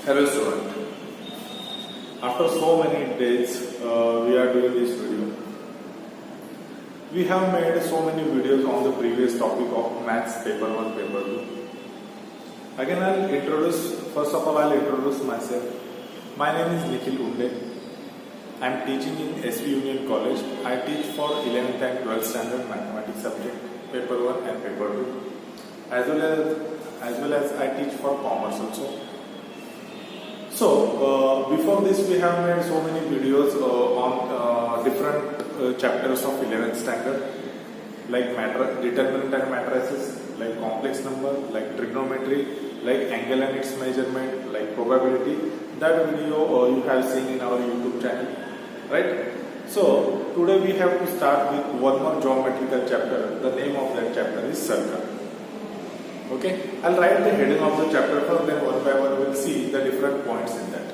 Hello student, after so many days we are doing this video. We have made so many videos on the previous topic of maths paper 1, paper 2. Again first of all I'll introduce myself. My name is Nikhil Unde. I am teaching in SV Union College. I teach for 11th and 12th standard mathematics subject, paper 1 and paper 2. As well as I teach for commerce also. So, before this we have made so many videos on different chapters of 11th standard, like determinant and matrices, like complex number, like trigonometry, like angle and its measurement, like probability. That video you have seen in our YouTube channel, right? So, today we have to start with one more geometrical chapter. The name of that chapter is circle. Okay, I'll write the heading of the chapter first, then one by one we'll see the different points in that.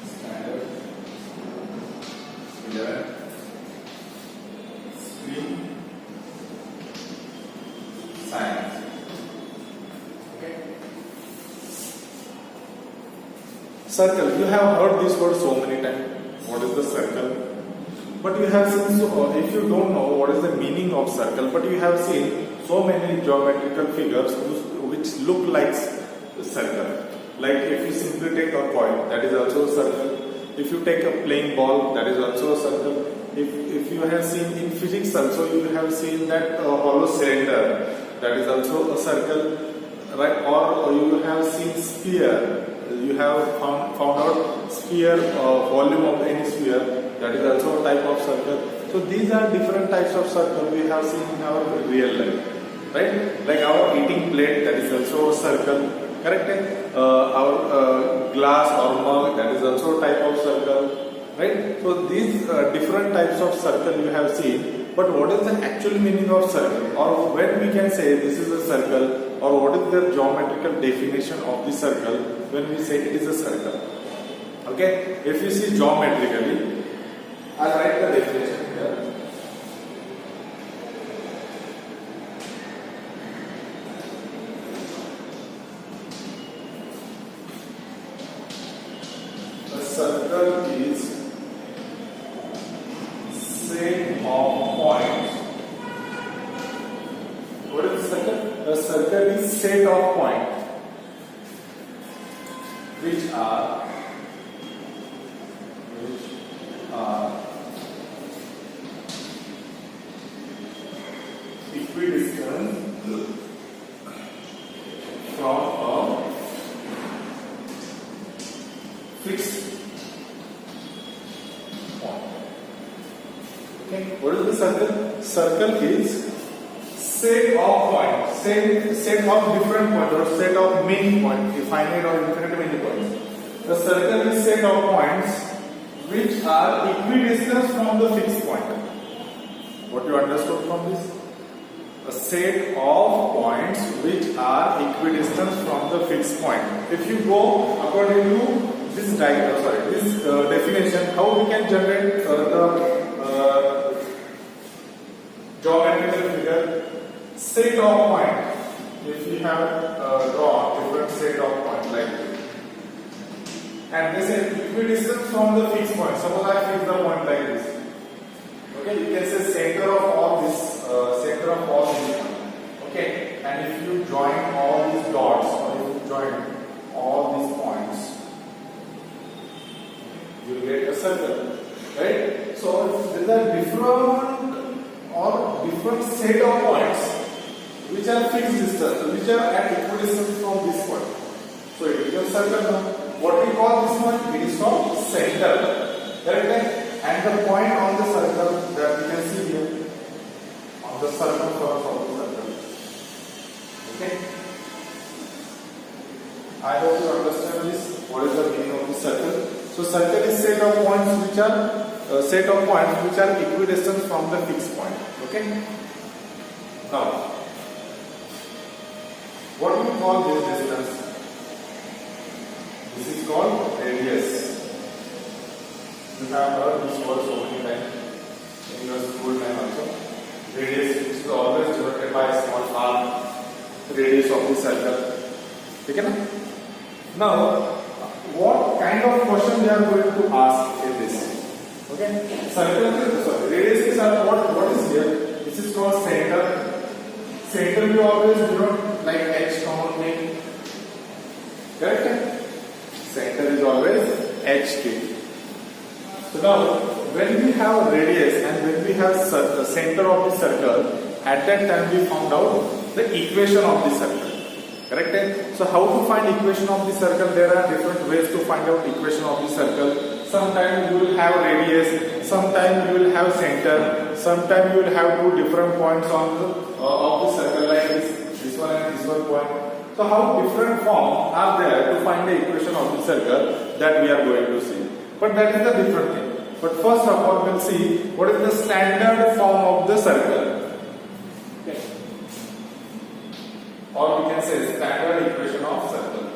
Standard 11 stream science. Circle. You have heard this word so many times. What is the circle? But you have seen, if you don't know what is the meaning of circle, but you have seen so many geometrical figures which look like a circle. Like if you simply take a coin, that is also a circle. If you take a playing ball, that is also a circle. If you have seen in physics also, you have seen that hollow cylinder, that is also a circle, right? Or you have seen sphere. You have found out sphere, volume of any sphere, that is also a type of circle. So these are different types of circle we have seen in our real life, right? Like our eating plate, that is also a circle, correct? Our glass or mug, that is also a type of circle, right? So these different types of circle you have seen, but what is the actual meaning of circle, or when we can say this is a circle, or what is the geometrical definition of the circle when we say it is a circle? Okay, if you see geometrically, I'll write the definition here. A circle is set of points. What is a circle? A circle is set of points which are equidistant from a fixed point. Okay, what is the circle? Circle is set of points, set of different points, or set of many points, finite or infinite many points. The circle is set of points which are equidistant from the fixed point. What you understood from this? A set of points which are equidistant from the fixed point. If you go according to this diagram, this definition, how we can generate the geometrical figure? Set of point. If we have drawn different set of points like this, and this is equidistant from the fixed point. Suppose I fix the point like this. Okay, you can say center of all this, center of all these points. Okay, and if you join all these dots, or if you join all these points, you will get a circle, right? So there are different set of points which are fixed distance, which are at equidistance from this point. So it becomes circle now. What we call this one? It is called center. Correct? And the point on the circle that we can see here, on the circumference of the circle. Okay? I hope you understand this. What is the meaning of the circle? So circle is set of points which are equidistant from the fixed point. Okay? Now, what do we call this distance? This is called radius. have heard this word so many times in your school time also. Radius, which is always denoted by a small r, radius of the circle. Okay, na? Now, what kind of question they are going to ask in this? Okay, circle, sorry, radius is what is here? This is called center. Center we always denote like h common thing. Correct? Center is always HK. So now, when we have radius and when we have the center of the circle, at that time we found out the equation of the circle. Correct? So how to find equation of the circle? There are different ways to find out equation of the circle. Sometimes you will have radius, sometimes you will have center, sometimes you will have two different points on the, of the circle like this one and this one point. So how different forms are there to find the equation of the circle that we are going to see. But that is the different thing. But first of all, we'll see what is the standard form of the circle. Okay. Or we can say standard equation of circle.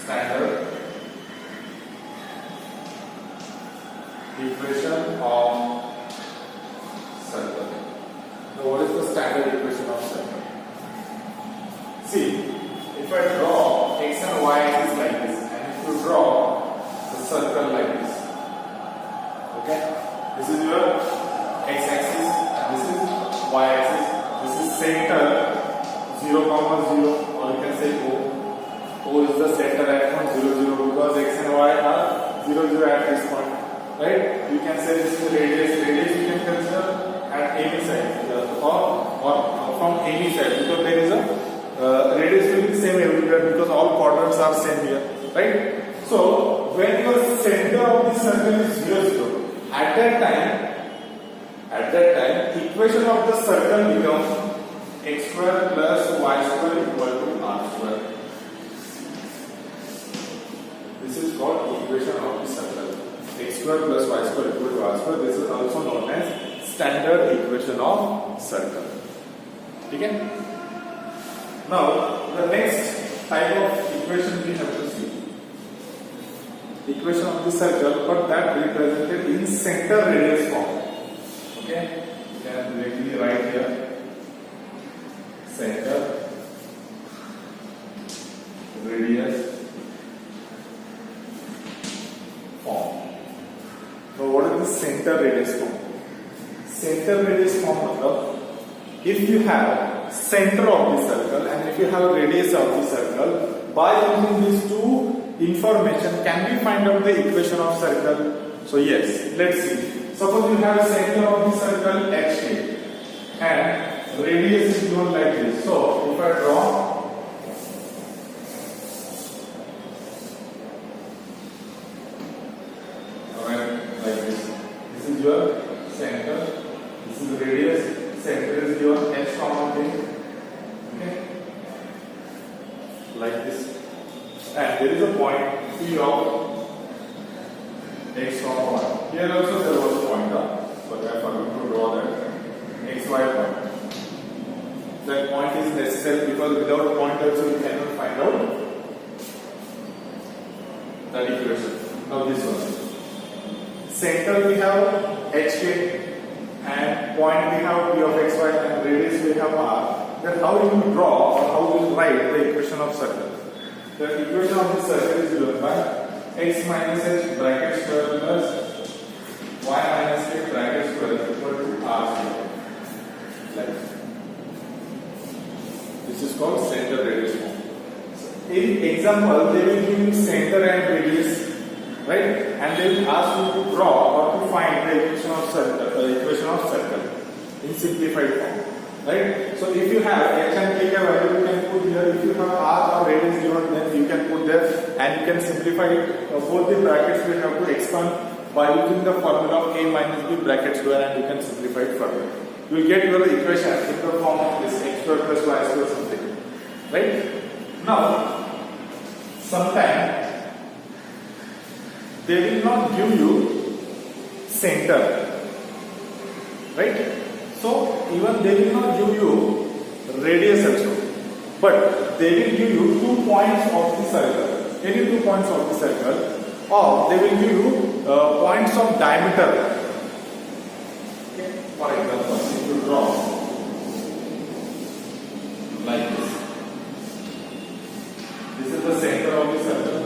Standard equation of circle. Now, what is the standard equation of circle? See, if I draw x and y axis like this, and if you draw the circle like this, okay, this is your x axis, and this is y axis. This is center 0, 0, or you can say O. O is the center at point 0, 0 because x and y are 0, 0 at this point, right? You can say this is radius. Radius you can consider at any side or from any side because there is a radius will be same everywhere because all quadrants are same here, right? So when your center of the circle is 0, 0, at that time equation of the circle becomes x square plus y square equal to r square. This is called equation of the circle. X square plus y square equal to r square. This is also known as standard equation of circle. Okay? Now, the next type of equation we have to see. Equation of the circle, but that represented in center radius form. Okay? You can directly write here. Center radius form. So, what is the center radius form? Center radius form, if you have center of the circle and if you have radius of the circle, by using these two information, can we find out the equation of circle? So yes, let's see. Suppose you have center of the circle h and radius is given like this. So if I draw like this, this is your center, this is radius, center is given h common thing, okay, like this, and there is a point P of x comma y. Here also there was a point, but I forgot to draw that xy point. That point is necessary because without a point also you cannot find out that equation. Now this one. Center we have hk and point we have p of xy and radius we have r. Then how you will draw or how you will write the equation of circle? The equation of the circle is given by x minus h bracket square plus y minus k bracket square equal to r square. Like this is called center radius form. So in example, they will give you center and radius, right? And they will ask you to draw or to find the equation of circle in simplified form, right? So if you have h and k value, you can put here. If you have r or radius given, then you can put there, and you can simplify it. Both the brackets we have to expand by using the formula of a minus b bracket square, and you can simplify it further. You will get your equation in the form of this x square plus y square something, right? Now, sometimes they will not give you center, right? So even they will not give you radius also, but they will give you 2 points of the circle. Any 2 points of the circle, or they will give you points of diameter. Okay. For example, if you draw like this, this is the center of the circle,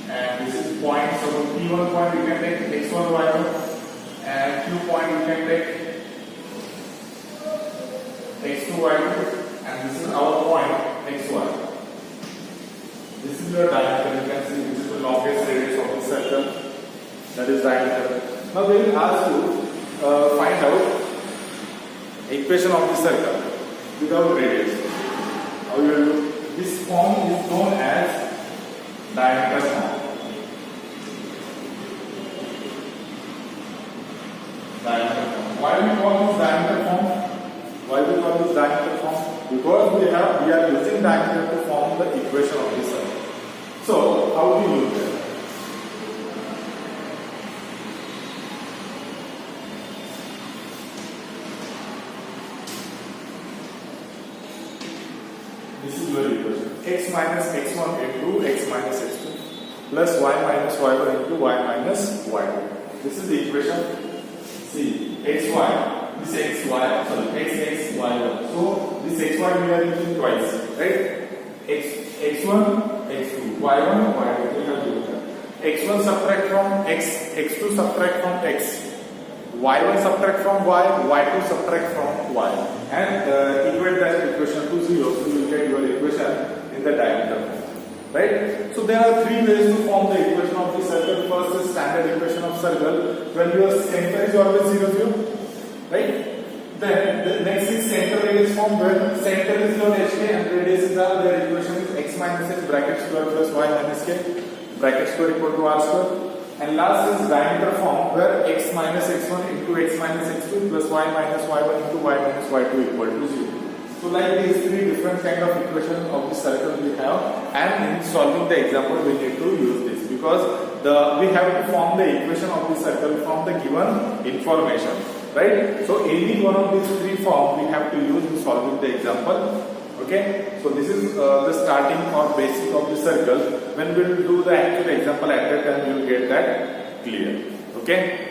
and this is point. So P1 point you can take x1, y1, and Q point you can take x2, y2, and this is our point xy. This is your diameter. You can see this is the longest radius of the circle, that is diameter. Now they will ask you find out equation of the circle without radius. How you will do? This form is known as diameter form. Diameter form. Why we call this diameter form? Why we call this diameter form? Because we are using diameter to form the equation of the circle. So how do you use that? This is your equation. X minus x1 into x minus x2 plus y minus y1 into y minus y2. This is the equation. See, xy, this xy, sorry, x y1. So this xy we are using twice, right? x1, x2, y1, y2. We have given that. x1 subtract from x, x2 subtract from x, y1 subtract from y, y2 subtract from y, and equate that equation to 0. So you will get your equation in the diameter. Right? So there are three ways to form the equation of the circle. First is standard equation of circle, when your center is always 0, 0. Right? Then the next is center radius form, where center is your hk and radius is r. Their equation is x minus h bracket square plus y minus k bracket square equal to r square. And last is diameter form, where x minus x1 into x minus x2 plus y minus y1 into y minus y2 equal to 0. So like these three different kind of equations of the circle we have, and in solving the example we need to use this, because we have to form the equation of the circle from the given information, right? So any one of these three forms we have to use in solving the example. Okay, so this is the starting or basic of the circle. When we will do the actual example at that time, you will get that clear. Okay.